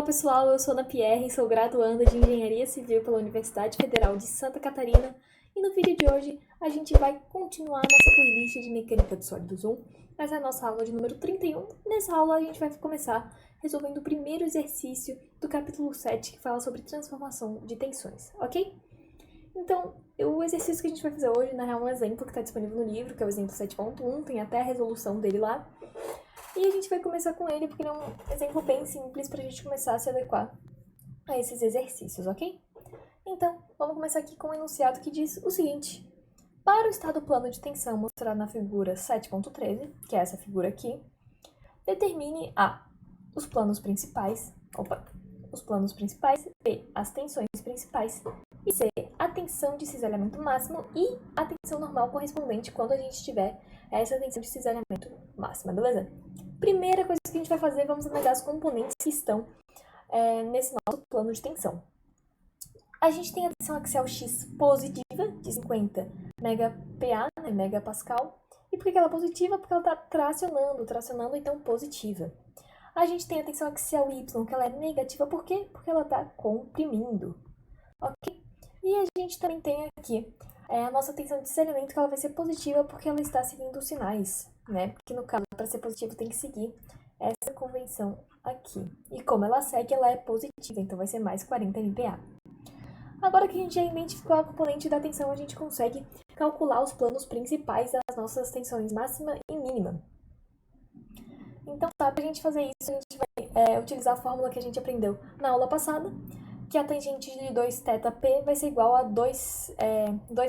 Olá pessoal, eu sou Ana Pierre, sou graduanda de Engenharia Civil pela Universidade Federal de Santa Catarina e no vídeo de hoje a gente vai continuar nossa playlist de Mecânica de Sólidos 1. Essa é a nossa aula de número 31. Nessa aula a gente vai começar resolvendo o primeiro exercício do capítulo 7 que fala sobre transformação de tensões, ok? Então, o exercício que a gente vai fazer hoje, na real, é um exemplo que está disponível no livro, que é o exemplo 7.1, tem até a resolução dele lá. E a gente vai começar com ele porque ele é um exemplo bem simples para a gente começar a se adequar a esses exercícios, ok? Então, vamos começar aqui com um enunciado que diz o seguinte. Para o estado plano de tensão mostrado na figura 7.13, que é essa figura aqui, determine A, os planos principais, B, as tensões principais, e C, a tensão de cisalhamento máximo e a tensão normal correspondente quando a gente tiver essa tensão de cisalhamento máxima, beleza? Primeira coisa que a gente vai fazer, vamos analisar os componentes que estão nesse nosso plano de tensão. A gente tem a tensão axial X positiva, de 50 MPa, né, megapascal. E por que ela é positiva? Porque ela está tracionando, então positiva. A gente tem a tensão axial Y, que ela é negativa, por quê? Porque ela está comprimindo, ok? E a gente também tem aqui a nossa tensão de cisalhamento, que ela vai ser positiva porque ela está seguindo os sinais, né? Porque no caso, para ser positivo, tem que seguir essa convenção aqui. E como ela segue, ela é positiva, então vai ser mais 40 MPa. Agora que a gente já identificou a componente da tensão, a gente consegue calcular os planos principais das nossas tensões máxima e mínima. Então, para a gente fazer isso, a gente vai utilizar a fórmula que a gente aprendeu na aula passada, que a tangente de 2θp vai ser igual a 2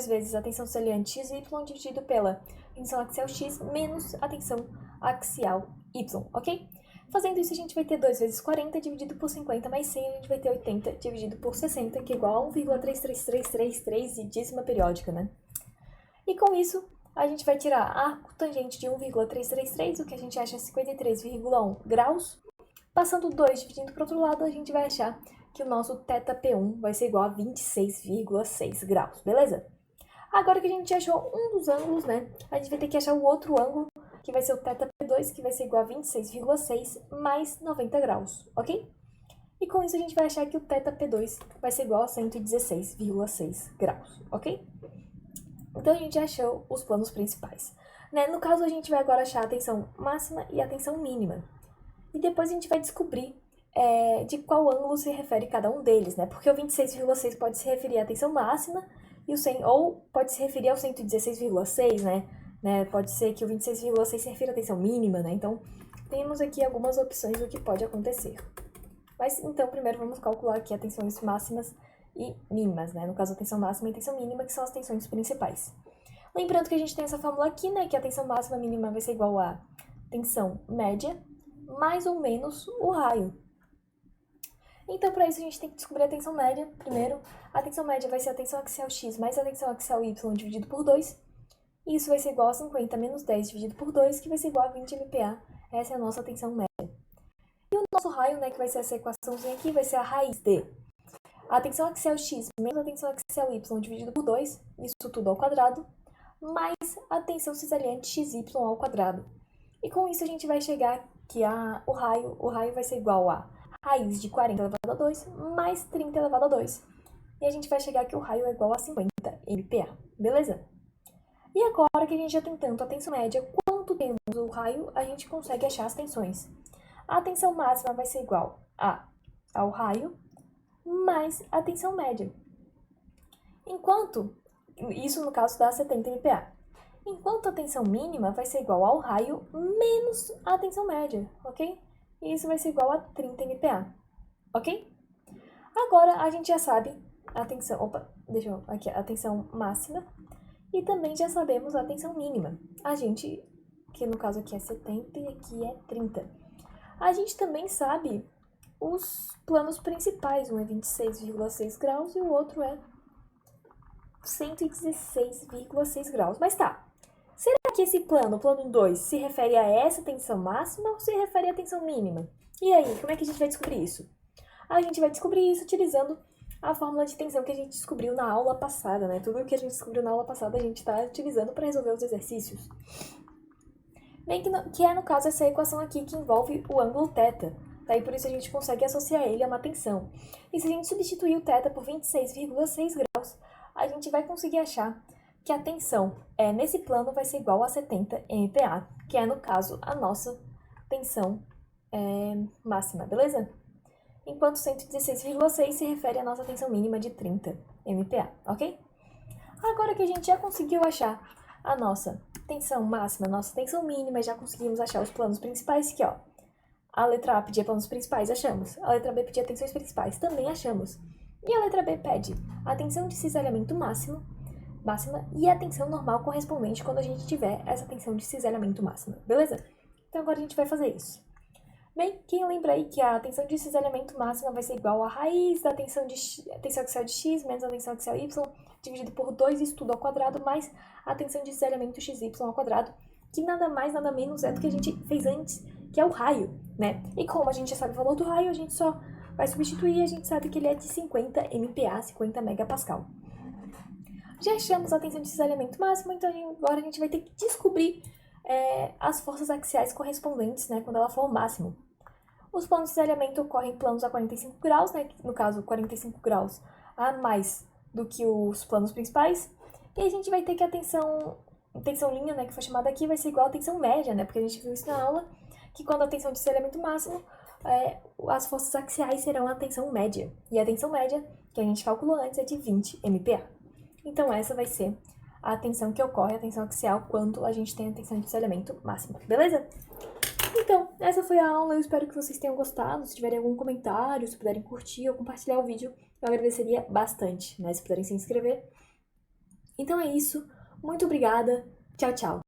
vezes a tensão cisalhante XY dividido pela tensão axial X menos a tensão axial Y, ok? Fazendo isso, a gente vai ter 2 vezes 40 dividido por 50 mais 100, a gente vai ter 80 dividido por 60, que é igual a 1,33333 de dízima periódica, né? E com isso, a gente vai tirar a tangente de 1,333, o que a gente acha é 53,1 graus. Passando 2 dividindo para o outro lado, a gente vai achar que o nosso θp1 vai ser igual a 26,6 graus, beleza? Agora que a gente achou um dos ângulos, né, a gente vai ter que achar o outro ângulo, que vai ser o θp2, que vai ser igual a 26,6 mais 90 graus, ok? E com isso a gente vai achar que o θp2 vai ser igual a 116,6 graus, ok? Então a gente achou os planos principais. Né? No caso, a gente vai agora achar a tensão máxima e a tensão mínima. E depois a gente vai descobrir de qual ângulo se refere cada um deles, né? Porque o 26,6 pode se referir à tensão máxima e o 100, ou pode se referir ao 116,6, né? Pode ser que o 26,6 se refira à tensão mínima, né? Então, temos aqui algumas opções do que pode acontecer. Mas, então, primeiro vamos calcular aqui as tensões máximas e mínimas, né? No caso, a tensão máxima e a tensão mínima, que são as tensões principais. Lembrando que a gente tem essa fórmula aqui, né? Que a tensão máxima mínima vai ser igual a tensão média mais ou menos o raio. Então, para isso, a gente tem que descobrir a tensão média. Primeiro, a tensão média vai ser a tensão axial X mais a tensão axial Y dividido por 2. E isso vai ser igual a 50 menos 10 dividido por 2, que vai ser igual a 20 MPa. Essa é a nossa tensão média. E o nosso raio, né, que vai ser essa equaçãozinha aqui, vai ser a raiz de a tensão axial X menos a tensão axial Y dividido por 2, isso tudo ao quadrado, mais a tensão cisalhante XY ao quadrado. E com isso a gente vai chegar que o raio vai ser igual a raiz de 40 elevado a 2 mais 30 elevado a 2. E a gente vai chegar que o raio é igual a 50 MPa, beleza? E agora que a gente já tem tanto a tensão média quanto temos o raio, a gente consegue achar as tensões. A tensão máxima vai ser igual ao raio mais a tensão média. Enquanto, isso no caso dá 70 MPa. Enquanto a tensão mínima vai ser igual ao raio menos a tensão média, ok? E isso vai ser igual a 30 MPa, ok? Agora a gente já sabe a tensão, a tensão máxima e também já sabemos a tensão mínima. Que no caso aqui é 70 e aqui é 30. A gente também sabe os planos principais, um é 26,6 graus e o outro é 116,6 graus. Mas tá, será que esse plano, o plano 2, se refere a essa tensão máxima ou se refere à tensão mínima? E aí, como é que a gente vai descobrir isso? A gente vai descobrir isso utilizando a fórmula de tensão que a gente descobriu na aula passada, né? Tudo que a gente descobriu na aula passada a gente está utilizando para resolver os exercícios. Bem que é, no caso, essa equação aqui que envolve o ângulo θ. Daí por isso a gente consegue associar ele a uma tensão. E se a gente substituir o θ por 26,6 graus, a gente vai conseguir achar que a tensão nesse plano vai ser igual a 70 MPa, que é, no caso, a nossa tensão máxima, beleza? Enquanto 116,6 se refere à nossa tensão mínima de 30 MPa, ok? Agora que a gente já conseguiu achar a nossa tensão máxima, a nossa tensão mínima, já conseguimos achar os planos principais, que ó, a letra A pedia planos principais, achamos. A letra B pedia tensões principais, também achamos. E a letra B pede a tensão de cisalhamento máxima e a tensão normal correspondente quando a gente tiver essa tensão de cisalhamento máxima, beleza? Então agora a gente vai fazer isso. Bem, quem lembra aí que a tensão de cisalhamento máxima vai ser igual à raiz da tensão axial de x menos a tensão axial y, dividido por 2 isso tudo ao quadrado, mais a tensão de cisalhamento xy ao quadrado, que nada mais, nada menos é do que a gente fez antes, que é o raio, né? E como a gente já sabe o valor do raio, a gente só vai substituir e a gente sabe que ele é de 50 MPa, 50 megapascal. Já achamos a tensão de cisalhamento máximo, então agora a gente vai ter que descobrir as forças axiais correspondentes, né, quando ela for o máximo. Os planos de cisalhamento ocorrem em planos a 45 graus, né, no caso 45 graus a mais do que os planos principais, e a gente vai ter que a tensão linha, né, que foi chamada aqui, vai ser igual à tensão média, né, porque a gente viu isso na aula, que quando a tensão de cisalhamento máximo, as forças axiais serão a tensão média, e a tensão média, que a gente calculou antes, é de 20 MPa. Então essa vai ser a tensão que ocorre, a tensão axial, quando a gente tem a tensão de cisalhamento máxima, beleza? Então, essa foi a aula, eu espero que vocês tenham gostado. Se tiverem algum comentário, se puderem curtir ou compartilhar o vídeo, eu agradeceria bastante, né? Se puderem se inscrever. Então é isso, muito obrigada, tchau, tchau!